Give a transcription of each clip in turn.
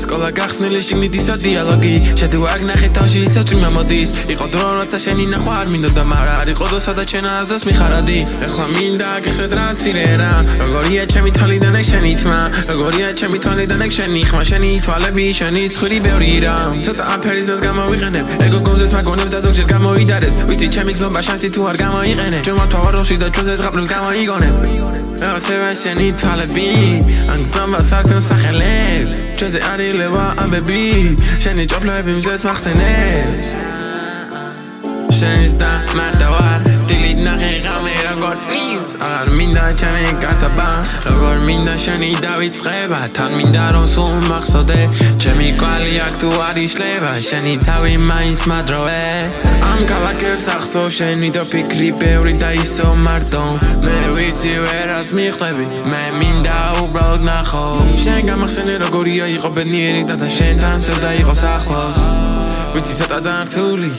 სკოლა გახსნილი შიგნითისა დიალოგი შედევარ ნახე თავში ისევ წვიმა მოდის იყო დრო როცა შენი ნახვა არ მინდოდა მაგრამ არ იყო დოსა და ჩემ აზრს მიხარადი ეხლა მინდა აგიხსნათ რა მცირერა როგორია ჩემი თვალიდან ეგ შენი თმა როგორია ჩემი თვალიდან ეგ შენი ხმა შენი თვალები შენი ცხვირი ბევრი რა ცოტა აფერიზმს გამოვიყენებ ეგო გონზეს მაგონებს და ზოგჯერ გამოიდარეს ვიცი ჩემი გზნობა შანსი თუ არ გამოიყენებ ჩვენ ვართავაროში და ჩვენზე ზღაპრებს გამოიგონებ ევასება შენი თვალები ან გზნობას ვარქვენ სახელებს ჩვენზე არ ილევა ამბები შენი ჭოფლები მზეს მახსენებს შენს და მარტავარ დილით ნახე ღამე როგორ წინს აღარ მინდა ჩემი გათაბა როგორ მინდა შენი დავიწყება თან მინდა რომ სულ მახსოვდე ჩემი კვალი აქ თუ არ იშლება შენი თავი მაინც მადროვე ამ ქალაქებს ახსოვ შენი და ფიქრი ბევრი და ისო მარტო მე ვიცი ვერას მიხვდები მე მინდა უბრალოდ ნახო შენ გამახსენე როგორია იყო ბედნიერი და შენთან სევდა იყოს ახლოს ვიცი ცოტა ძალიან რთული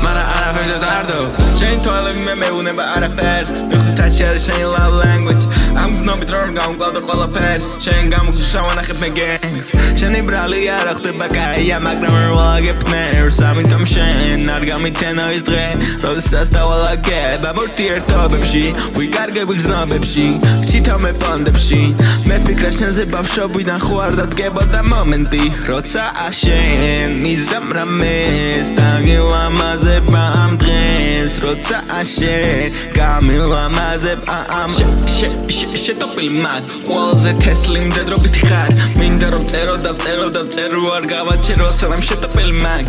მარა არაფერს არ დარდო შენი თვალები მე მეუნება არაფერს მიხდით აჩი არის შენი love language ამ გზნობით რომ გამკლავდა ყველაფერს შენ გამოგზავანახებ მე gangs შენი ბრალი არ ხდება კაია მაგრამ არ ვალაგებნერს ამიტომ შენ არ გამითენა ის დღე როდესაც დავალაგებ ამორთი ერთობებში ვიკარგებ გზნობებში გჩითავ მე პონდებში მე ფიქრა შენზე ბავშვობიდან ხო არ დადგებოდა მომენტი როცა შენ მიზამრამეს დაგილამაზებ ამ დღეს როცა შენ გამილამაზებ ამ შეტოპილი მაგ ყველაზე თესლი მდედრობით ხარ მინდა რომ წერო და ვწერო და ვწერო არ გავაჩერო სანამ შეტოპილი მაგ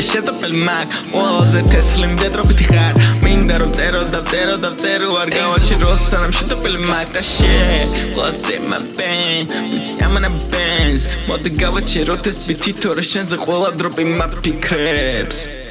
შეტოპილი მაგ ყველაზე თესლი მდედრობით ხარ მინდა რომ წერო და ვწერო და ვწერო არ გავაჩერო სანამ შეტოპილი მაგ და ყველაზე მაბენ ვიცი ამანა ბენს მოდი გავაჩეროთ ეს ბითი თორე შენზე ყველა დროპი მაფიქრებს